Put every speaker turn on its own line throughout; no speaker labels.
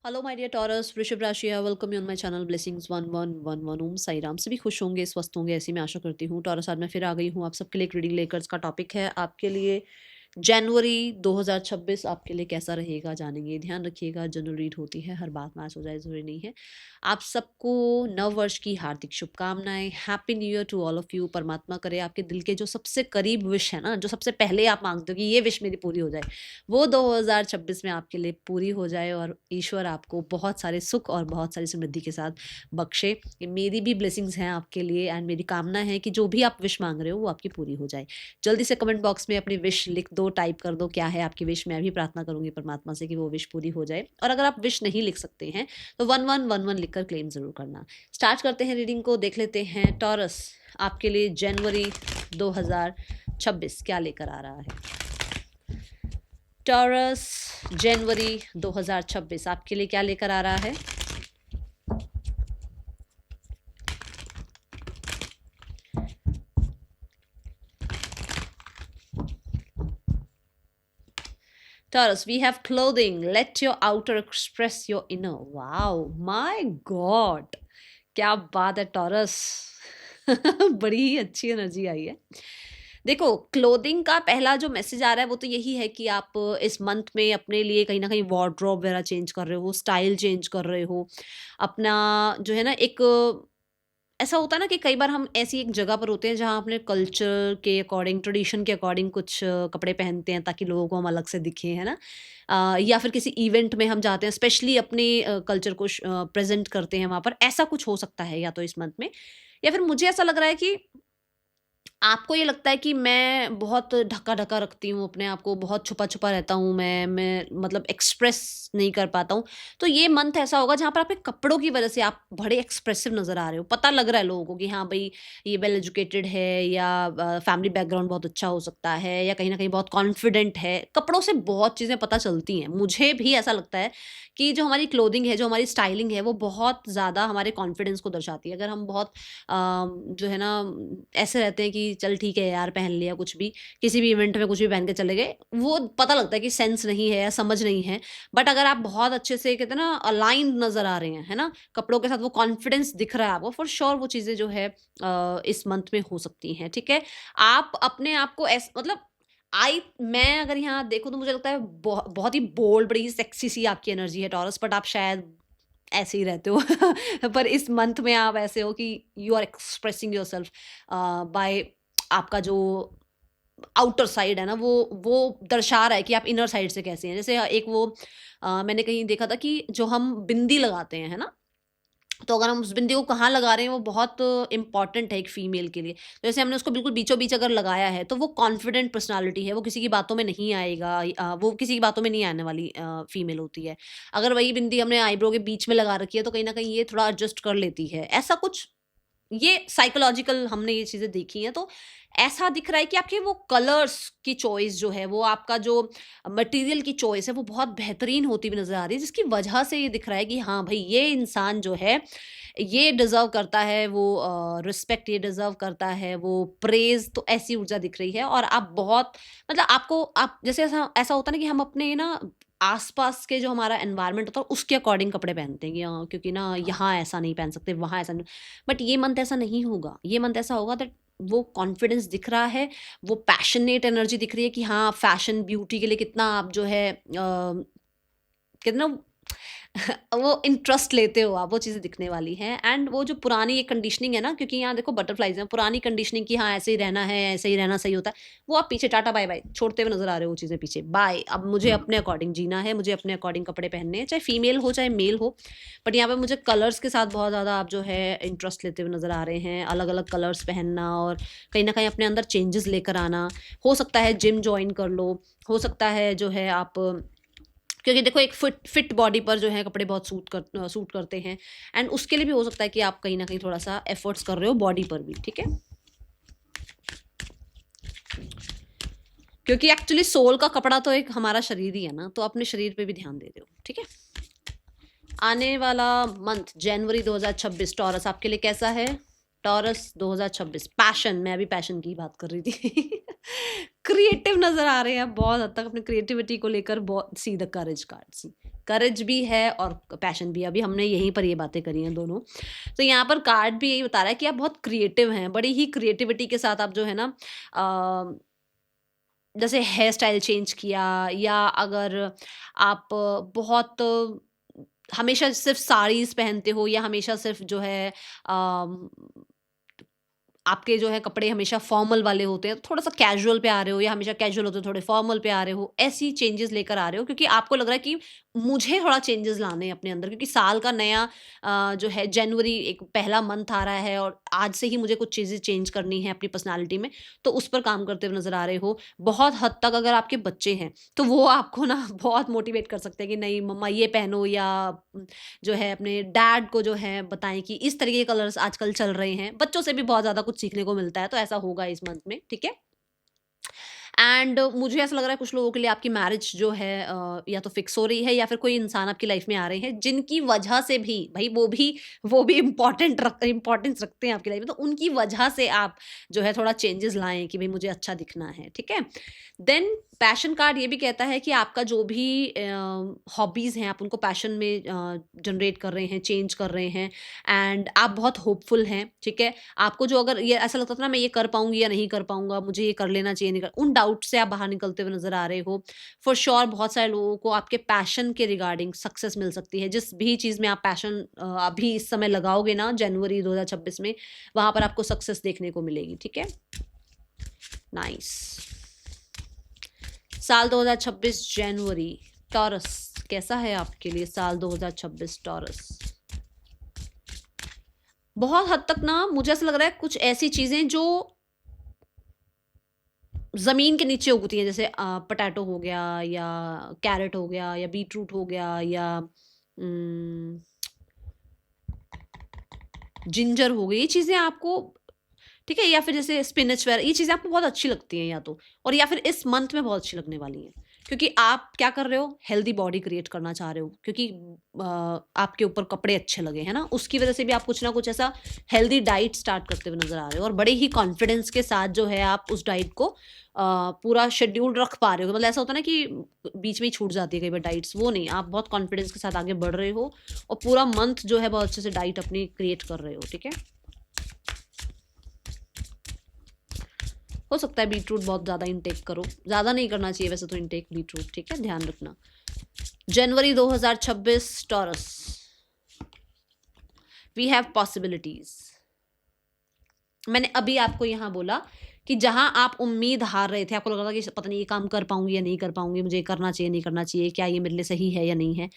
Hello my dear taurus, वृषभ राशि है। Welcome you on my channel blessings 1111 ओम साई राम। सभी खुश होंगे, स्वस्थ होंगे, ऐसी मैं आशा करती हूँ। टॉरस, आज मैं फिर आ गई हूँ आप सबके लिए एक रीडिंग लेकर। इसका टॉपिक है आपके लिए जनवरी 2026 आपके लिए कैसा रहेगा, जानेंगे। ध्यान रखिएगा, जनरल रीड होती है, हर बात मैच हो जाए जरूरी नहीं है। आप सबको नव वर्ष की हार्दिक शुभकामनाएं। Happy new year to all of you. परमात्मा करे आपके दिल के जो सबसे करीब विश है ना, जो सबसे पहले आप मांगते हो कि ये विश मेरी पूरी हो जाए, वो 2026 में आपके लिए पूरी हो जाए और ईश्वर आपको बहुत सारे सुख और बहुत सारी समृद्धि के साथ बख्शे। ये मेरी भी ब्लेसिंग्स हैं आपके लिए एंड मेरी कामना है कि जो भी आप विश मांग रहे हो वो आपकी पूरी हो जाए। जल्दी से कमेंट बॉक्स में अपनी विश लिख दो, टाइप कर दो क्या है आपकी विश। मैं भी प्रार्थना करूंगी परमात्मा से कि वो विश पूरी हो जाए। और अगर आप विश नहीं लिख सकते हैं तो 1111 लिखकर क्लेम जरूर करना। स्टार्ट करते हैं रीडिंग को, देख लेते हैं टॉरस आपके लिए जनवरी 2026 क्या लेकर आ रहा है। टॉरस जनवरी 2026 आपके लिए क्या लेकर आ रहा है। Taurus, we have clothing. Let your outer express your inner. Wow, my God, क्या बात है टॉरस। बड़ी ही अच्छी एनर्जी आई है। देखो, क्लोथिंग का पहला जो मैसेज आ रहा है वो तो यही है कि आप इस मंथ में अपने लिए कहीं ना कहीं वार्डरोब वगैरह चेंज कर रहे हो, स्टाइल चेंज कर रहे हो अपना। जो है ना, एक ऐसा होता है ना कि कई बार हम ऐसी एक जगह पर होते हैं जहाँ अपने कल्चर के अकॉर्डिंग, ट्रेडिशन के अकॉर्डिंग कुछ कपड़े पहनते हैं ताकि लोगों को हम अलग से दिखें, है ना। या फिर किसी इवेंट में हम जाते हैं, स्पेशली अपने कल्चर को प्रेजेंट करते हैं वहाँ पर। ऐसा कुछ हो सकता है या तो इस मंथ में, या फिर मुझे ऐसा लग रहा है कि आपको ये लगता है कि मैं बहुत ढका-ढका रखती हूँ अपने आप को, बहुत छुपा-छुपा रहता हूँ मैं मतलब एक्सप्रेस नहीं कर पाता हूँ। तो ये मंथ ऐसा होगा जहाँ पर आपके कपड़ों की वज़ह से आप बड़े एक्सप्रेसिव नज़र आ रहे हो। पता लग रहा है लोगों को कि हाँ भई, ये वेल एजुकेटेड है या फैमिली बैकग्राउंड बहुत अच्छा हो सकता है या कहीं न कहीं बहुत कॉन्फिडेंट है। कपड़ों से बहुत चीज़ें पता चलती हैं। मुझे भी ऐसा लगता है कि जो हमारी क्लोथिंग है, जो हमारी स्टाइलिंग है, वो बहुत ज़्यादा हमारे कॉन्फिडेंस को दर्शाती है। अगर हम बहुत जो है ना, ऐसे रहते हैं कि चल ठीक है यार, पहन लिया कुछ भी, किसी भी इवेंट में कुछ भी पहन के चले गए, वो पता लगता है कि सेंस नहीं है या समझ नहीं है। बट अगर आप बहुत अच्छे से कहते हैं ना अलाइन्ड नज़र आ रहे हैं, है ना, कपड़ों के साथ वो कॉन्फिडेंस दिख रहा है आपको, फॉर श्योर वो चीज़ें जो है इस मंथ में हो सकती हैं, ठीक है? आप अपने आप को मतलब मैं अगर यहाँ देखूँ तो मुझे लगता है बहुत ही बोल्ड, बड़ी ही सेक्सी सी आपकी एनर्जी है टॉरस, बट आप शायद ऐसे ही रहते हो। पर इस मंथ में आप ऐसे हो कि you are expressing yourself by आपका जो आउटर साइड है ना, वो दर्शा रहा है कि आप इनर साइड से कैसे हैं। जैसे एक वो मैंने कहीं देखा था कि जो हम बिंदी लगाते हैं, है ना, तो अगर हम उस बिंदी को कहाँ लगा रहे हैं वो बहुत इम्पॉर्टेंट है एक फीमेल के लिए। तो जैसे हमने उसको बिल्कुल बीचों बीच अगर लगाया है तो वो कॉन्फिडेंट पर्सनालिटी है, वो किसी की बातों में नहीं आएगा, वो किसी की बातों में नहीं आने वाली फीमेल होती है। अगर वही बिंदी हमने आईब्रो के बीच में लगा रखी है तो कहीं ना कहीं ये थोड़ा एडजस्ट कर लेती है, ऐसा कुछ। ये साइकोलॉजिकल हमने ये चीज़ें देखी हैं, तो ऐसा दिख रहा है कि आपके वो कलर्स की चॉइस जो है, वो आपका जो मटेरियल की चॉइस है, वो बहुत बेहतरीन होती हुई नज़र आ रही है, जिसकी वजह से ये दिख रहा है कि हाँ भई, ये इंसान जो है, ये डिज़र्व करता है वो रिस्पेक्ट, ये डिज़र्व करता है वो प्रेज़। तो ऐसी ऊर्जा दिख रही है और आप बहुत मतलब आपको आप जैसे ऐसा ऐसा होता है ना कि हम अपने ना आस-पास के जो हमारा एनवायरनमेंट होता है उसके अकॉर्डिंग कपड़े पहनते हैं कि क्योंकि ना यहाँ ऐसा नहीं पहन सकते, वहाँ ऐसा नहीं। बट ये मंथ ऐसा नहीं होगा। ये मंथ ऐसा होगा दैट वो कॉन्फिडेंस दिख रहा है, वो पैशनेट एनर्जी दिख रही है कि हाँ, फैशन, ब्यूटी के लिए कितना आप जो है कितना वो इंटरेस्ट लेते हो आप, वो चीज़ें दिखने वाली हैं। एंड वो जो पुरानी एक कंडीशनिंग है ना, क्योंकि यहाँ देखो बटरफ्लाइज़ हैं, पुरानी कंडीशनिंग कि हाँ, ऐसे ही रहना है, ऐसे ही रहना सही होता है, वो आप पीछे टाटा बाय-बाय छोड़ते हुए नज़र आ रहे हो वो चीज़ें पीछे। बाय, अब मुझे अपने अकॉर्डिंग जीना है, मुझे अपने अकॉर्डिंग कपड़े पहनने हैं, चाहे फीमेल हो, चाहे मेल हो। बट यहाँ पे मुझे कलर्स के साथ बहुत ज़्यादा आप जो है इंटरेस्ट लेते हुए नज़र आ रहे हैं, अलग-अलग कलर्स पहनना और कहीं न कहीं अपने अंदर चेंजेज़ लेकर आना। हो सकता है जिम जॉइन कर लो, हो सकता है जो है आप, क्योंकि देखो एक फिट बॉडी पर जो है कपड़े बहुत सूट करते हैं। एंड उसके लिए भी हो सकता है कि आप कहीं न कहीं थोड़ा-सा एफर्ट्स कर रहे हो बॉडी पर भी, ठीक है? क्योंकि एक्चुअली सोल का कपड़ा तो एक हमारा शरीर ही है ना, तो अपने शरीर पे भी ध्यान दे रहे हो, ठीक है? आने वाला मंथ जनवरी 2026 टॉरस आपके लिए कैसा है? टॉरस 2026 पैशन, मैं अभी पैशन की बात कर रही थी। क्रिएटिव नजर आ रहे हैं बहुत हद तक अपनी क्रिएटिविटी को लेकर, बहुत सी द करेज कार्ड सी, करेज भी है और पैशन भी। अभी हमने यहीं पर ये बातें करी हैं दोनों। तो यहाँ पर कार्ड भी यही बता रहा है कि आप बहुत क्रिएटिव हैं, बड़ी ही क्रिएटिविटी के साथ आप जो है ना जैसे हेयर स्टाइल चेंज किया, या अगर आप बहुत हमेशा सिर्फ साड़ीज पहनते हो, या हमेशा सिर्फ जो है आपके जो है कपड़े हमेशा फॉर्मल वाले होते हैं, तो थोड़ा सा कैजुअल पे आ रहे हो, या हमेशा कैजुअल होते हो थोड़े फॉर्मल पे आ रहे हो, ऐसी चेंजेस लेकर आ रहे हो, क्योंकि आपको लग रहा है कि मुझे थोड़ा चेंजेस लाने हैं अपने अंदर, क्योंकि साल का नया जो है जनवरी एक पहला मंथ आ रहा है, और आज से ही मुझे कुछ चीज़ें चेंज करनी है अपनी पर्सनालिटी में, तो उस पर काम करते हुए नजर आ रहे हो। बहुत हद तक अगर आपके बच्चे हैं तो वो आपको ना बहुत मोटिवेट कर सकते हैं कि नहीं मम्मा ये पहनो, या जो है अपने डैड को जो है बताएं कि इस तरीके के कलर्स आजकल चल रहे हैं। बच्चों से भी बहुत ज़्यादा कुछ सीखने को मिलता है, तो ऐसा होगा इस मंथ में, ठीक है। एंड मुझे ऐसा लग रहा है कुछ लोगों के लिए आपकी मैरिज जो है या तो फिक्स हो रही है, या फिर कोई इंसान आपकी लाइफ में आ रहे हैं जिनकी वजह से भी भाई वो भी इम्पोर्टेंस रखते हैं आपकी लाइफ में, तो उनकी वजह से आप जो है थोड़ा चेंजेस लाएं कि भाई मुझे अच्छा दिखना है, ठीक है। देन पैशन कार्ड ये भी कहता है कि आपका जो भी हॉबीज़ हैं आप उनको पैशन में जनरेट कर रहे हैं, चेंज कर रहे हैं, एंड आप बहुत होपफुल हैं, ठीक है। आपको जो अगर ये ऐसा लगता था ना मैं ये कर पाऊंगी या नहीं कर पाऊंगा, मुझे ये कर लेना चाहिए नहीं कर, उन डाउट से आप बाहर निकलते हुए नजर आ रहे हो। फॉर श्योर बहुत सारे लोगों को आपके पैशन के रिगार्डिंग सक्सेस मिल सकती है। जिस भी चीज़ में आप पैशन अभी इस समय लगाओगे ना जनवरी 2026 में, वहां पर आपको सक्सेस देखने को मिलेगी, ठीक है। नाइस। साल 2026 जनवरी टॉरस कैसा है आपके लिए? साल 2026 टॉरस बहुत हद तक ना मुझे ऐसा लग रहा है कुछ ऐसी चीजें जो जमीन के नीचे उगती हैं, जैसे पटैटो हो गया, या कैरेट हो गया, या बीटरूट हो गया, या जिंजर हो गई, ये चीजें आपको, ठीक है, या फिर जैसे स्पिनच वगैरह, ये चीजें आपको बहुत अच्छी लगती हैं या तो, और या फिर इस मंथ में बहुत अच्छी लगने वाली हैं, क्योंकि आप क्या कर रहे हो, हेल्दी बॉडी क्रिएट करना चाह रहे हो, क्योंकि आपके ऊपर कपड़े अच्छे लगे हैं ना, उसकी वजह से भी आप कुछ ना कुछ ऐसा हेल्दी डाइट स्टार्ट करते हुए नजर आ रहे हो, और बड़े ही कॉन्फिडेंस के साथ जो है आप उस डाइट को पूरा शेड्यूल रख पा रहे हो। मतलब ऐसा होता है ना कि बीच में ही छूट जाती है कई बार डाइट्स, वो नहीं, आप बहुत कॉन्फिडेंस के साथ आगे बढ़ रहे हो, और पूरा मंथ जो है बहुत अच्छे से डाइट अपनी क्रिएट कर रहे हो, ठीक है। हो सकता है बीटरूट बहुत ज़्यादा इंटेक करो, ज़्यादा नहीं करना चाहिए वैसे तो इंटेक बीटरूट, ठीक है, ध्यान रखना। जनवरी 2026 टॉरस, वी हैव पॉसिबिलिटीज। मैंने अभी आपको यहाँ बोला कि जहां आप उम्मीद हार रहे थे, आपको लग रहा था कि पता नहीं ये काम कर पाऊंगी या नहीं कर पाऊंगी, मुझे करना चाहिए नहीं करना चाहिए, क्या ये मेरे लिए सही है या नहीं है,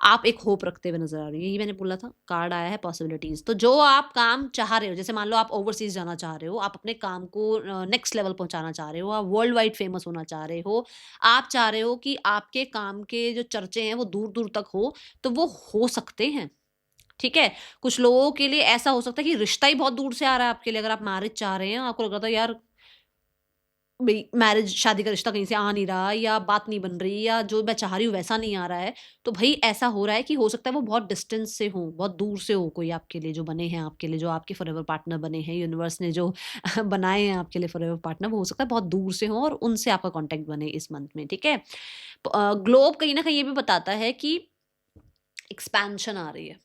आप एक होप रखते हुए नजर आ रही है। यही मैंने बोला था, कार्ड आया है पॉसिबिलिटीज। तो जो आप काम चाह रहे हो, जैसे मान लो आप ओवरसीज जाना चाह रहे हो, आप अपने काम को नेक्स्ट लेवल पहुंचाना चाह रहे हो, आप वर्ल्ड वाइड फेमस होना चाह रहे हो, आप चाह रहे हो कि आपके काम के जो चर्चे हैं वो दूर दूर तक हो, तो वो हो सकते हैं, ठीक है। कुछ लोगों के लिए ऐसा हो सकता है कि रिश्ता ही बहुत दूर से आ रहा है आपके लिए। अगर आप मैरिज चाह रहे हैं, आपको लग रहा था यार भाई मैरिज शादी का रिश्ता कहीं से आ नहीं रहा, या बात नहीं बन रही, या जो मैं चाह रही हूँ वैसा नहीं आ रहा है, तो भाई ऐसा हो रहा है कि हो सकता है वो बहुत डिस्टेंस से हो, बहुत दूर से हो, कोई आपके लिए जो बने हैं, आपके लिए जो आपके फॉरएवर पार्टनर बने हैं, यूनिवर्स ने जो बनाए हैं आपके लिए फॉरएवर पार्टनर, वो हो सकता है बहुत दूर से हो और उनसे आपका कॉन्टेक्ट बने इस मंथ में, ठीक है। ग्लोब कहीं ना कहीं ये भी बताता है कि एक्सपेंशन आ रही है,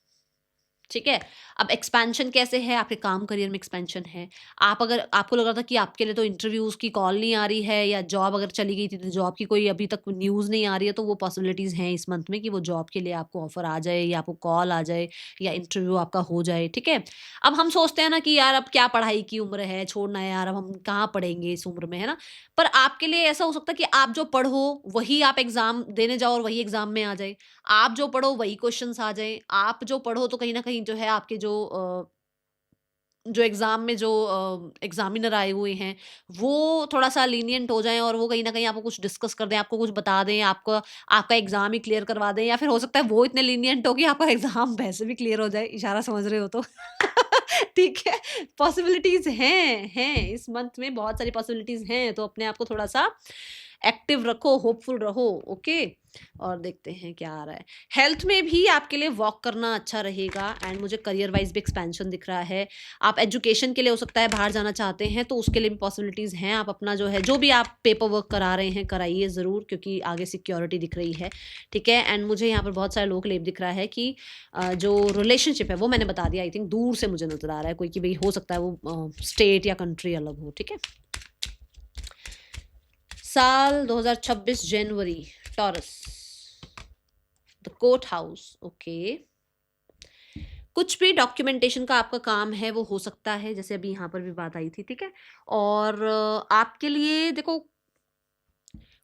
ठीक है। अब एक्सपेंशन कैसे है? आपके काम करियर में एक्सपेंशन है। आप अगर आपको लग रहा था कि आपके लिए तो इंटरव्यूज की कॉल नहीं आ रही है, या जॉब अगर चली गई थी तो जॉब की कोई अभी तक न्यूज़ नहीं आ रही है, तो वो पॉसिबिलिटीज हैं इस मंथ में कि वो जॉब के लिए आपको ऑफर आ जाए, या आपको कॉल आ जाए, या इंटरव्यू आपका हो जाए, ठीक है। अब हम सोचते हैं ना कि यार अब क्या पढ़ाई की उम्र है, छोड़ना है यार, अब हम कहाँ पढ़ेंगे इस उम्र में, है ना। पर आपके लिए ऐसा हो सकता है कि आप जो पढ़ो वही आप एग्जाम देने जाओ और वही एग्जाम में आ जाए, आप जो पढ़ो वही क्वेश्चंस आ जाए, आप जो पढ़ो तो कहीं ना कहीं जो है आपके जो एग्जाम में जो एग्जामिनर आए हुए हैं वो थोड़ा सा लीनियंट हो जाएं, और वो कहीं ना कहीं आपको कुछ डिस्कस कर दें, आपको कुछ बता दें, आपको आपका एग्जाम ही क्लियर करवा दें, या फिर हो सकता है वो इतने लीनियंट हो कि आपका एग्जाम वैसे भी क्लियर हो जाए, इशारा समझ रहे हो तो। ठीक है, पॉसिबिलिटीज हैं इस मंथ में, बहुत सारी पॉसिबिलिटीज हैं, तो अपने आप को थोड़ा सा एक्टिव रखो, होपफुल रहो, ओके। और देखते हैं क्या आ रहा है। हेल्थ में भी आपके लिए वॉक करना अच्छा रहेगा एंड मुझे करियर वाइज भी एक्सपेंशन दिख रहा है। आप एजुकेशन के लिए हो सकता है बाहर जाना चाहते हैं तो उसके लिए भी पॉसिबिलिटीज़ हैं। आप अपना जो है जो भी आप पेपर वर्क करा रहे हैं कराइए ज़रूर, क्योंकि आगे सिक्योरिटी दिख रही है, ठीक है। एंड मुझे यहाँ पर बहुत सारे लोग लेब दिख रहा है कि जो रिलेशनशिप है वो मैंने बता दिया, आई थिंक दूर से मुझे नजर आ रहा है कोई, कि भाई हो सकता है वो स्टेट या कंट्री अलग हो, ठीक है। साल 2026 जनवरी, Taurus, the court house, okay. कुछ भी डॉक्यूमेंटेशन का आपका काम है वो हो सकता है, जैसे अभी यहाँ पर भी बात आई थी, ठीक है। और आपके लिए देखो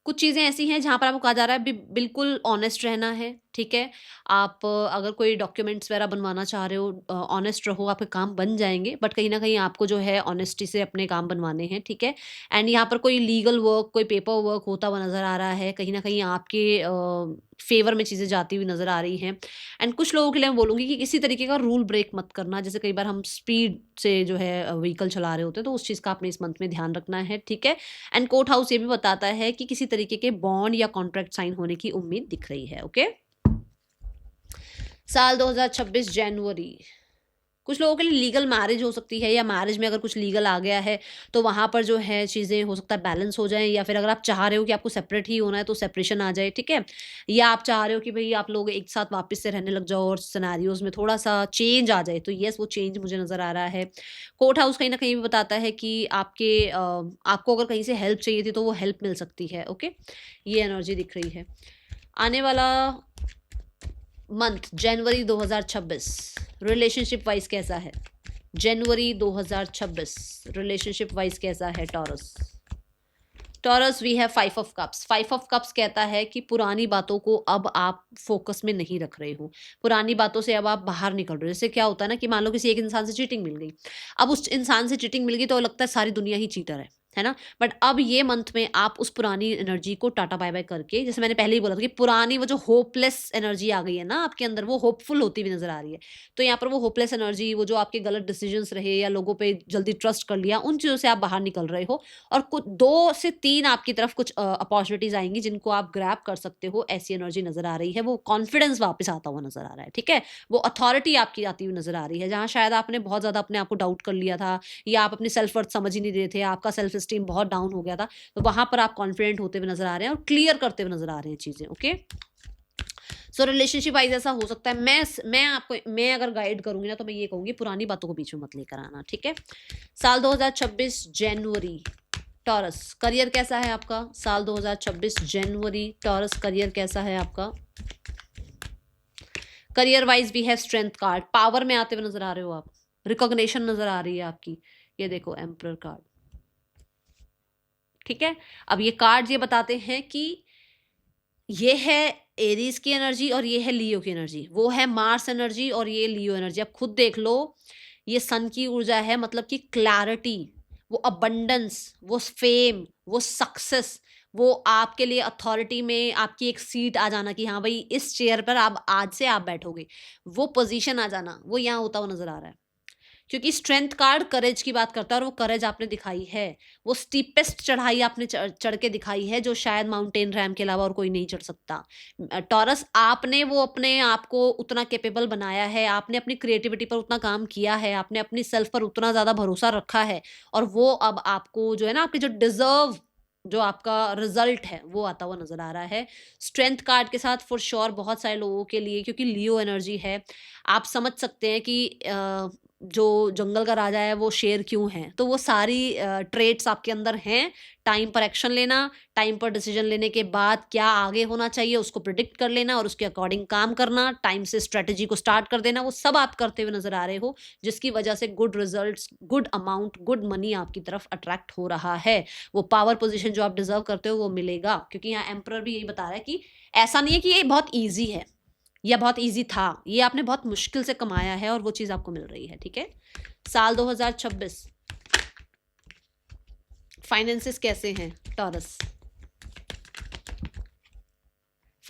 कुछ चीज़ें ऐसी हैं जहाँ पर आपको कहा जा रहा है बिल्कुल ऑनेस्ट रहना है, ठीक है। आप अगर कोई डॉक्यूमेंट्स वगैरह बनवाना चाह रहे हो, ऑनेस्ट रहो, आपके काम बन जाएंगे, बट कहीं ना कहीं आपको जो है ऑनेस्टी से अपने काम बनवाने हैं, ठीक है। एंड यहाँ पर कोई लीगल वर्क, कोई पेपर वर्क होता हुआ नज़र आ रहा है, कहीं ना कहीं आपके फेवर में चीज़ें जाती हुई नज़र आ रही हैं। एंड कुछ लोगों के लिए मैं बोलूँगी कि किसी तरीके का रूल ब्रेक मत करना, जैसे कई बार हम स्पीड से जो है व्हीकल चला रहे होते हैं, तो उस चीज़ का आपने इस मंथ में ध्यान रखना है, ठीक है। एंड कोर्ट हाउस ये भी बताता है कि किसी तरीके के बॉन्ड या कॉन्ट्रैक्ट साइन होने की उम्मीद दिख रही है, ओके। साल 2026 जनवरी, कुछ लोगों के लिए लीगल मैरिज हो सकती है, या मैरिज में अगर कुछ लीगल आ गया है तो वहाँ पर जो है चीज़ें हो सकता है बैलेंस हो जाएं, या फिर अगर आप चाह रहे हो कि आपको सेपरेट ही होना है तो सेपरेशन आ जाए, ठीक है। या आप चाह रहे हो कि भाई आप लोग एक साथ वापस से रहने लग जाओ और सिनेरियोज में थोड़ा सा चेंज आ जाए, तो यस वो चेंज मुझे नज़र आ रहा है। कोर्ट हाउस कहीं ना कहीं भी बताता है कि आपको अगर कहीं से हेल्प चाहिए थी तो वो हेल्प मिल सकती है, ओके। ये एनर्जी दिख रही है। आने वाला मंथ जनवरी 2026 रिलेशनशिप वाइज कैसा है? जनवरी 2026 रिलेशनशिप वाइज कैसा है Taurus? Taurus we have 5 of cups. 5 of cups कहता है कि पुरानी बातों को अब आप फोकस में नहीं रख रहे हो, पुरानी बातों से अब आप बाहर निकल रहे हो। जैसे क्या होता है ना कि मान लो किसी एक इंसान से चीटिंग मिल गई, अब उस इंसान से चीटिंग मिल गई तो लगता है सारी दुनिया ही चीटर है ना। बट अब ये मंथ में आप उस पुरानी एनर्जी को टाटा बाय बाय करके, जैसे मैंने पहले ही बोला था कि पुरानी वो जो होपलेस एनर्जी आ गई है ना आपके अंदर, वो होपफुल होती हुई नजर आ रही है। तो यहाँ पर वो होपलेस एनर्जी, वो जो आपके गलत डिसीजंस रहे या लोगों पे जल्दी ट्रस्ट कर लिया, उन चीज़ों से आप बाहर निकल रहे हो। और कुछ 2 से 3 आपकी तरफ कुछ अपॉर्चुनिटीज आएंगी जिनको आप ग्रैब कर सकते हो, ऐसी एनर्जी नजर आ रही है। वो कॉन्फिडेंस वापस आता हुआ नजर आ रहा है, ठीक है। वो अथॉरिटी आपकी आती हुई नजर आ रही है, जहाँ शायद आपने बहुत ज्यादा अपने आप को डाउट कर लिया था, या आप अपनी सेल्फ वर्थ समझ ही नहीं रहे थे, आपका सेल्फ स्टीम बहुत डाउन हो गया था, तो वहां पर आप कॉन्फिडेंट होते हुए नजर आ रहे हैं और क्लियर करते हुए नजर आ रहे हैं चीजें, ओके। सो रिलेशनशिप वाइज ऐसा हो सकता है। मैं अगर गाइड करूंगी ना तो मैं ये कहूंगी पुरानी बातों को बीच में मत लेकर आना, ठीक है। साल 2026 जनवरी, टॉरस, करियर कैसा है आपका? साल 2026 जनवरी, टॉरस, करियर कैसा है आपका? Career wise we have strength card, power में आते हुए नजर आ रहे हो आप, रिकॉग्निशन नजर आ रही है आपकी। ये देखो एम्परर कार्ड, ठीक है। अब ये कार्ड ये बताते हैं कि ये है एरीज की एनर्जी और ये है लियो की एनर्जी, वो है मार्स एनर्जी और ये लियो एनर्जी। अब खुद देख लो, ये सन की ऊर्जा है, मतलब कि क्लैरिटी, वो अबंडेंस, वो फेम, वो सक्सेस, वो आपके लिए अथॉरिटी में आपकी एक सीट आ जाना कि हाँ भाई इस चेयर पर आप आज से आप बैठोगे, वो पोजीशन आ जाना, वो यहाँ होता हुआ नजर आ रहा है। क्योंकि स्ट्रेंथ कार्ड करेज की बात करता है और वो करेज आपने दिखाई है, वो स्टीपेस्ट चढ़ाई आपने चढ़ के दिखाई है जो शायद माउंटेन रैम के अलावा और कोई नहीं चढ़ सकता। टॉरस, आपने वो अपने आप को उतना कैपेबल बनाया है, आपने अपनी क्रिएटिविटी पर उतना काम किया है, आपने अपनी सेल्फ पर उतना ज़्यादा भरोसा रखा है, और वो अब आपको जो है ना आपके जो डिजर्व, जो आपका रिजल्ट है वो आता हुआ नजर आ रहा है। स्ट्रेंथ कार्ड के साथ फॉर श्योर बहुत सारे लोगों के लिए, क्योंकि लियो एनर्जी है, आप समझ सकते हैं कि जो जंगल का राजा है वो शेर क्यों है, तो वो सारी ट्रेट्स आपके अंदर हैं। टाइम पर एक्शन लेना, टाइम पर डिसीजन लेने के बाद क्या आगे होना चाहिए उसको प्रिडिक्ट कर लेना और उसके अकॉर्डिंग काम करना, टाइम से स्ट्रेटजी को स्टार्ट कर देना, वो सब आप करते हुए नजर आ रहे हो, जिसकी वजह से good results, good amount, good money आपकी तरफ अट्रैक्ट हो रहा है। वो पावर पोजीशन जो आप डिजर्व करते हो वो मिलेगा, क्योंकि यहाँ एम्परर भी यही बता रहा है कि ऐसा नहीं है कि ये बहुत ईजी है या बहुत इजी था, ये आपने बहुत मुश्किल से कमाया है और वो चीज आपको मिल रही है, ठीक है। साल 2026 फाइनेंसेस कैसे हैं Taurus?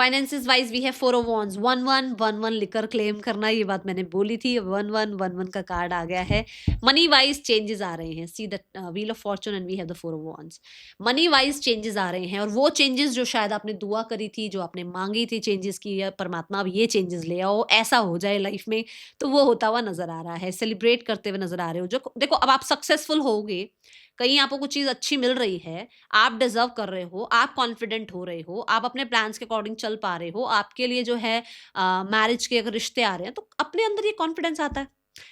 Finances wise we have 4 of wands, 1-1 लिकर क्लेम करना, ये बात मैंने बोली थी। 1-1 का कार्ड आ गया है। मनी वाइज चेंजेस आ रहे हैं, see the wheel of fortune and we have the 4 of wands. Money wise changes आ रहे हैं, और वो चेंजेस जो शायद आपने दुआ करी थी, जो आपने मांगी थी चेंजेस की, या परमात्मा अब ये चेंजेस ले आओ, ऐसा हो जाए लाइफ में, तो वो होता हुआ नजर आ रहा है। सेलिब्रेट करते हुए नजर आ रहे हो। जो देखो, अब आप सक्सेसफुल होगे, कहीं आपको कुछ चीज अच्छी मिल रही है, आप डिजर्व कर रहे हो, आप कॉन्फिडेंट हो रहे हो, आप अपने प्लान्स के अकॉर्डिंग चल पा रहे हो, आपके लिए जो है मैरिज के अगर रिश्ते आ रहे हैं, तो अपने अंदर ये कॉन्फिडेंस आता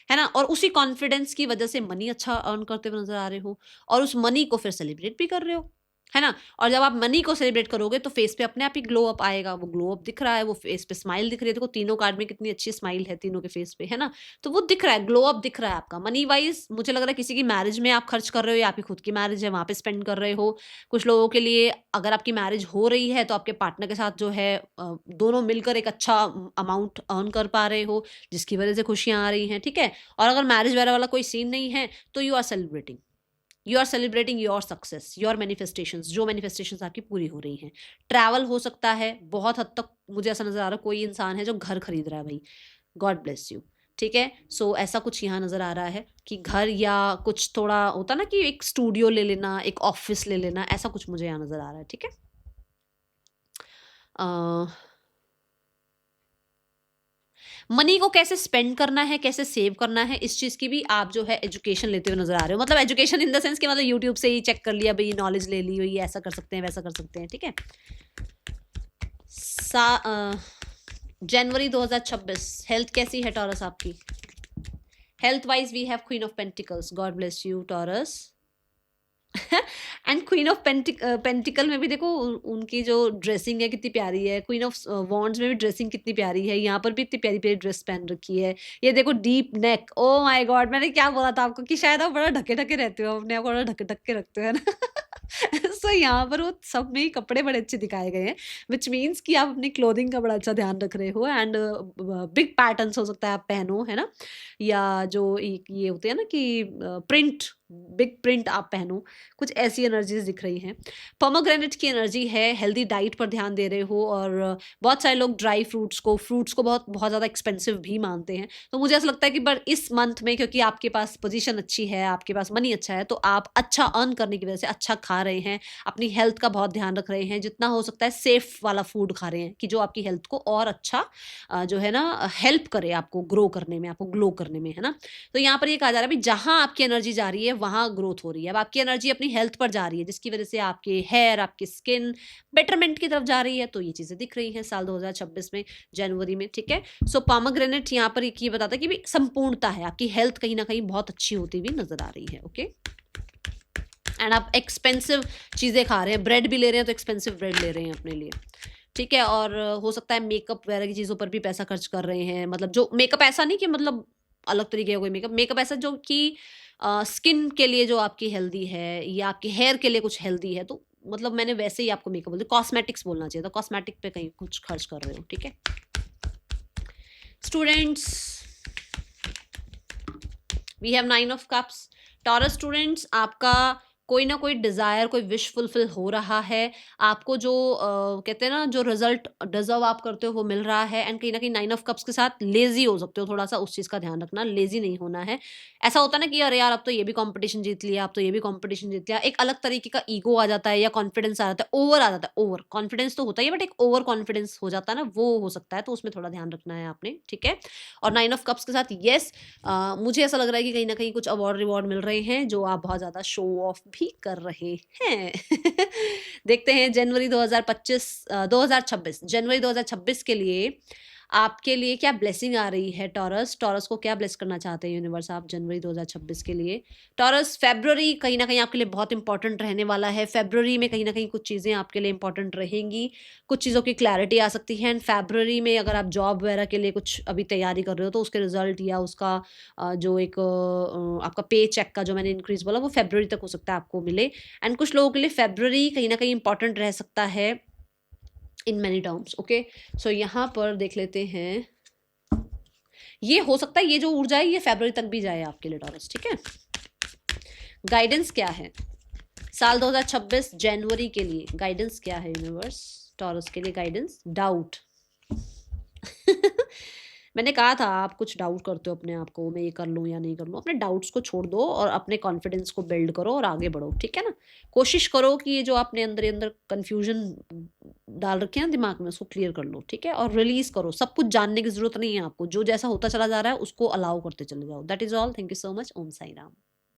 है ना। और उसी कॉन्फिडेंस की वजह से मनी अच्छा अर्न करते हुए नजर आ रहे हो, और उस मनी को फिर सेलिब्रेट भी कर रहे हो, है ना। और जब आप मनी को सेलिब्रेट करोगे तो फेस पे अपने आप ही ग्लो अप आएगा। वो ग्लो अप दिख रहा है, वो फेस पे स्माइल दिख रही है। देखो तीनों कार्ड में कितनी अच्छी स्माइल है तीनों के फेस पे, है ना। तो वो दिख रहा है, ग्लो अप दिख रहा है आपका। मनी वाइज मुझे लग रहा है किसी की मैरिज में आप खर्च कर रहे हो, या आपकी खुद की मैरिज है वहां पे स्पेंड कर रहे हो। कुछ लोगों के लिए अगर आपकी मैरिज हो रही है तो आपके पार्टनर के साथ जो है दोनों मिलकर एक अच्छा अमाउंट अर्न कर पा रहे हो, जिसकी वजह से खुशियां आ रही हैं, ठीक है। और अगर मैरिज वगैरह वाला कोई सीन नहीं है तो you are celebrating your success, your manifestations, जो मैनिफेस्टेशंस आपकी पूरी हो रही हैं। ट्रैवल हो सकता है बहुत हद तक, मुझे ऐसा नजर आ रहा है कोई इंसान है जो घर खरीद रहा है भाई, गॉड ब्लेस यू, ठीक है। सो ऐसा कुछ यहाँ नजर आ रहा है कि घर, या कुछ थोड़ा होता ना कि एक स्टूडियो ले लेना, एक ऑफिस ले लेना, ऐसा कुछ मुझे यहाँ नजर आ रहा है, ठीक है। मनी को कैसे स्पेंड करना है, कैसे सेव करना है, इस चीज की भी आप जो है एजुकेशन लेते हुए नजर आ रहे हो। मतलब एजुकेशन इन द सेंस कि मतलब यूट्यूब से ही चेक कर लिया भाई, नॉलेज ले ली हुई, ऐसा कर सकते हैं वैसा कर सकते हैं, ठीक है। जनवरी 2026 हेल्थ कैसी है टॉरस आपकी? Health wise we have queen of pentacles, God bless you Taurus. And queen of pentacle में भी देखो उनकी जो ड्रेसिंग है कितनी प्यारी है। क्वीन ऑफ वॉन्ड्स में भी ड्रेसिंग कितनी प्यारी है, यहाँ पर भी इतनी प्यारी प्यारी ड्रेस पहन रखी है। ये देखो deep neck, oh my God, मैंने क्या बोला था आपको कि शायद आप बड़ा ढके ढके रहते हो, अपने आप को बड़ा ढक ढक के रखते हो, है ना। सो यहाँ पर वो सब में ही कपड़े बड़े अच्छे दिखाए गए हैं, विच मीन्स कि आप अपनी क्लोथिंग का बड़ा अच्छा ध्यान रख रहे हो। एंड बिग पैटर्न्स हो सकता है आप पहनो, है ना, या जो ये होते हैं ना कि प्रिंट, बिग प्रिंट आप पहनो, कुछ ऐसी एनर्जीज दिख रही हैं। पोमोग्रेनेट की एनर्जी है, हेल्दी डाइट पर ध्यान दे रहे हो, और बहुत सारे लोग ड्राई फ्रूट्स को बहुत बहुत ज़्यादा एक्सपेंसिव भी मानते हैं। तो मुझे ऐसा लगता है कि बट इस मंथ में, क्योंकि आपके पास पोजीशन अच्छी है, आपके पास मनी अच्छा है, तो आप अच्छा अर्न करने की वजह से अच्छा खा रहे हैं, अपनी हेल्थ का बहुत ध्यान रख रहे हैं, जितना हो सकता है सेफ वाला फूड खा रहे हैं कि जो आपकी हेल्थ को और अच्छा जो है ना हेल्प करे आपको ग्रो करने में, आपको ग्लो करने में, है ना। तो यहाँ पर ये कहा जा रहा है भी जहां आपकी एनर्जी जा रही है वहां ग्रोथ हो रही है। अब आपकी एनर्जी अपनी हेल्थ पर जा रही है, जिसकी वजह से आपके हेयर, आपकी स्किन बेटरमेंट की तरफ जा रही है। तो ये चीजें दिख रही हैं साल 2026 में, जनवरी में, ठीक है। सो पोमोग्रेनेट यहाँ पर एक ये बताता है कि भी संपूर्णता है, आपकी हेल्थ कहीं ना कहीं बहुत अच्छी होती हुई नजर आ रही है, ओके। एंड आप एक्सपेंसिव चीजें खा रहे हैं, ब्रेड भी ले रहे हैं तो एक्सपेंसिव ब्रेड ले रहे हैं अपने लिए, ठीक है। और हो सकता है मेकअप वगैरह की चीज़ों पर भी पैसा खर्च कर रहे हैं। मतलब जो मेकअप ऐसा नहीं कि मतलब अलग तरीके का कोई मेकअप ऐसा जो कि स्किन के लिए जो आपकी हेल्दी है, या आपके हेयर के लिए कुछ हेल्दी है, तो मतलब मैंने वैसे ही आपको मेकअप बोल दिया, कॉस्मेटिक्स बोलना चाहिए था, कॉस्मेटिक पे कहीं कुछ खर्च कर रहे हो, ठीक है। Students we have 9 of cups. Taurus students, आपका कोई ना कोई डिज़ायर, कोई विश फुलफिल हो रहा है। आपको जो कहते हैं ना, जो रिजल्ट डिजर्व आप करते हो वो मिल रहा है। एंड कहीं ना कहीं 9 ऑफ कप्स के साथ लेजी हो सकते हो थोड़ा सा, उस चीज़ का ध्यान रखना, लेजी नहीं होना है। ऐसा होता है ना कि अरे यार अब तो ये भी कंपटीशन जीत लिया, अब तो ये भी कंपटीशन जीत लिया, एक अलग तरीके का ईगो आ जाता है, या कॉन्फिडेंस आ जाता है, ओवर आ जाता है। ओवर कॉन्फिडेंस तो होता ही है, बट एक ओवर कॉन्फिडेंस हो जाता है ना, वो हो सकता है। तो उसमें थोड़ा ध्यान रखना है आपने, ठीक है। और 9 ऑफ कप्स के साथ येस, मुझे ऐसा लग रहा है कि कहीं ना कहीं कुछ अवार्ड रिवॉर्ड मिल रहे हैं, जो आप बहुत ज़्यादा शो ऑफ भी कर रहे हैं। देखते हैं जनवरी 2026 जनवरी 2026 के लिए आपके लिए क्या ब्लेसिंग आ रही है। टॉरस को क्या ब्लेस करना चाहते हैं यूनिवर्स आप जनवरी 2026 के लिए। टॉरस, फेब्रुअरी कहीं ना कहीं आपके लिए बहुत इंपॉर्टेंट रहने वाला है। फेब्रुअरी में कहीं ना कहीं कुछ चीज़ें आपके लिए इंपॉर्टेंट रहेंगी, कुछ चीज़ों की क्लैरिटी आ सकती है। एंड फेब्रुअरी में अगर आप जॉब वगैरह के लिए कुछ अभी तैयारी कर रहे हो, तो उसके रिजल्ट या उसका जो एक आपका पे चेक का जो मैंने इंक्रीज बोला, वो फेब्रुअरी तक हो सकता है आपको मिले। एंड कुछ लोगों के लिए फेब्रुअरी कहीं ना कहीं इंपॉर्टेंट रह सकता है इन मैनी टर्म्स, ओके। सो यहाँ पर देख लेते हैं, ये हो सकता है ये जो ऊर्जा है ये फेब्रुअरी तक भी जाए आपके लिए टॉरस, ठीक है। गाइडेंस क्या है? साल 2026 जनवरी के लिए गाइडेंस क्या है यूनिवर्स? टॉरस के लिए गाइडेंस, डाउट। मैंने कहा था आप कुछ डाउट करते हो अपने आप को, मैं ये कर लूँ या नहीं कर लूँ। अपने डाउट्स को छोड़ दो और अपने कॉन्फिडेंस को बिल्ड करो और आगे बढ़ो, ठीक है ना? कोशिश करो कि ये जो आपने अंदर ही अंदर कन्फ्यूजन डाल रखे हैं ना दिमाग में, उसको क्लियर कर लो, ठीक है? और रिलीज करो। सब कुछ जानने की जरूरत नहीं है आपको, जो जैसा होता चला जा रहा है उसको अलाउ करते चले जाओ। That is all. Thank you so much. Om Sai Ram.